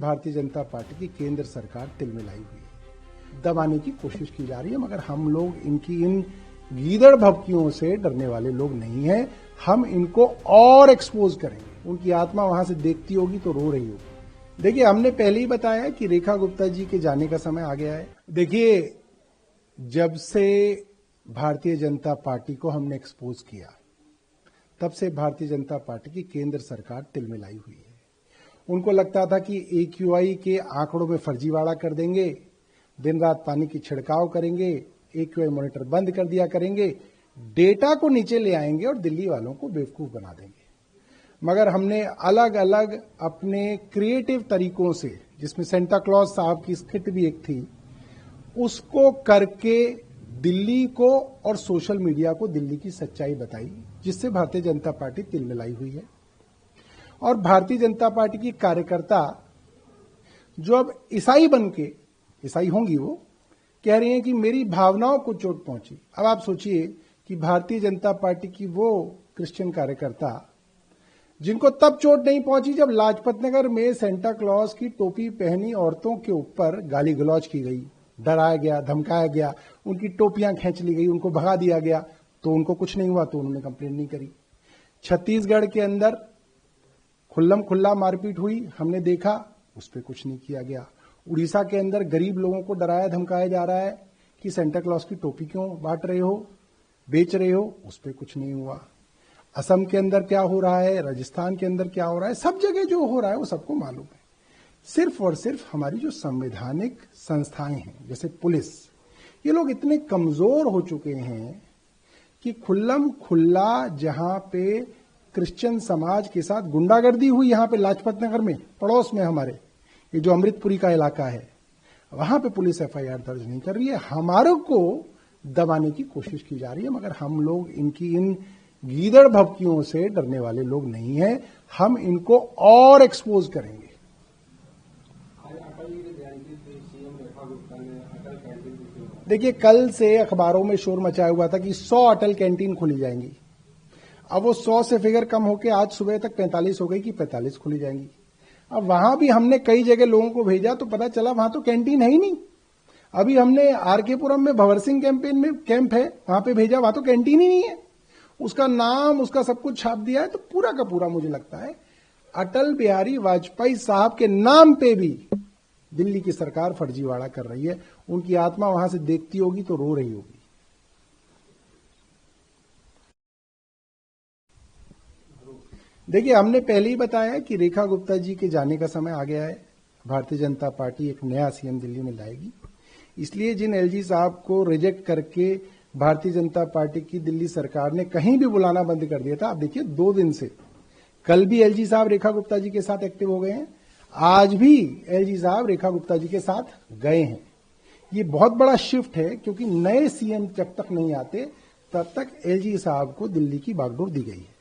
Bharatiya Janata party की केंद्र सरकार तिलमिलाई हुई है, दबाने की कोशिश की जा रही है, मगर हम लोग इनकी इन गीदड़ भभकियों से डरने वाले लोग नहीं हैं। हम इनको और एक्सपोज करेंगे। उनकी आत्मा वहां से देखती होगी तो रो रही होगी। देखिए, हमने पहले ही बताया कि रेखा गुप्ता जी के जाने का समय आ गया है। देखिए, जब से भारतीय जनता पार्टी को हमने एक्सपोज किया, तब से भारतीय जनता पार्टी की केंद्र सरकार तिलमिलाई हुई है। उनको लगता था कि AQI के आंकड़ों में फर्जीवाड़ा कर देंगे, दिन रात पानी की छिड़काव करेंगे, AQI मॉनिटर बंद कर दिया करेंगे, डेटा को नीचे ले आएंगे और दिल्ली वालों को बेवकूफ बना देंगे। मगर हमने अलग अलग अपने क्रिएटिव तरीकों से, जिसमें सेंटा क्लॉज साहब की स्किट भी एक थी, उसको करके दिल्ली को और सोशल मीडिया को दिल्ली की सच्चाई बताई, जिससे भारतीय जनता पार्टी तिलमिलाई हुई है। और भारतीय जनता पार्टी की कार्यकर्ता जो अब ईसाई बन के, ईसाई होंगी, वो कह रही हैं कि मेरी भावनाओं को चोट पहुंची। अब आप सोचिए कि भारतीय जनता पार्टी की वो क्रिश्चियन कार्यकर्ता जिनको तब चोट नहीं पहुंची जब लाजपत नगर में सेंटा क्लॉज की टोपी पहनी औरतों के ऊपर गाली गलौज की गई, डराया गया, धमकाया गया, उनकी टोपियां खींच ली गई, उनको भगा दिया गया, तो उनको कुछ नहीं हुआ, तो उन्होंने कंप्लेंट नहीं करी। छत्तीसगढ़ के अंदर खुल्लम खुल्ला मारपीट हुई, हमने देखा, उस पर कुछ नहीं किया गया। उड़ीसा के अंदर गरीब लोगों को डराया धमकाया जा रहा है कि सेंटा क्लॉज की टोपी क्यों बांट रहे हो, बेच रहे हो, उस पर कुछ नहीं हुआ। असम के अंदर क्या हो रहा है, राजस्थान के अंदर क्या हो रहा है, सब जगह जो हो रहा है वो सबको मालूम है। सिर्फ और सिर्फ हमारी जो संवैधानिक संस्थाएं हैं, जैसे पुलिस, ये लोग इतने कमजोर हो चुके हैं कि खुल्लम खुल्ला जहां पे क्रिश्चियन समाज के साथ गुंडागर्दी हुई, यहां पे लाजपत नगर में, पड़ोस में हमारे, ये जो अमृतपुरी का इलाका है, वहां पे पुलिस FIR दर्ज नहीं कर रही है। हमारे को दबाने की कोशिश की जा रही है, मगर हम लोग इनकी इन गीदड़ भभकियों से डरने वाले लोग नहीं हैं। हम इनको और एक्सपोज करेंगे। देखिए, कल से अखबारों में शोर मचाया हुआ था कि 100 अटल कैंटीन खुली जाएंगी। अब वो 100 से फिगर कम होकर आज सुबह तक 45 हो गई कि 45 खुली जाएंगी। अब वहां भी हमने कई जगह लोगों को भेजा तो पता चला वहां तो कैंटीन है ही नहीं। अभी हमने RK पुरम में भवर सिंह कैंप है, वहां पे भेजा, वहां तो कैंटीन ही नहीं है। उसका नाम, उसका सब कुछ छाप दिया है। तो पूरा का पूरा मुझे लगता है अटल बिहारी वाजपेयी साहब के नाम पे भी दिल्ली की सरकार फर्जीवाड़ा कर रही है। उनकी आत्मा वहां से देखती होगी तो रो रही होगी। देखिए, हमने पहले ही बताया कि रेखा गुप्ता जी के जाने का समय आ गया है। भारतीय जनता पार्टी एक नया CM दिल्ली में लाएगी। इसलिए जिन LG साहब को रिजेक्ट करके भारतीय जनता पार्टी की दिल्ली सरकार ने कहीं भी बुलाना बंद कर दिया था, आप देखिए 2 दिन से, कल भी LG साहब रेखा गुप्ता जी के साथ एक्टिव हो गए हैं, आज भी LG साहब रेखा गुप्ता जी के साथ गए हैं। ये बहुत बड़ा शिफ्ट है, क्योंकि नए CM जब तक नहीं आते तब तक LG साहब को दिल्ली की बागडोर दी गई है।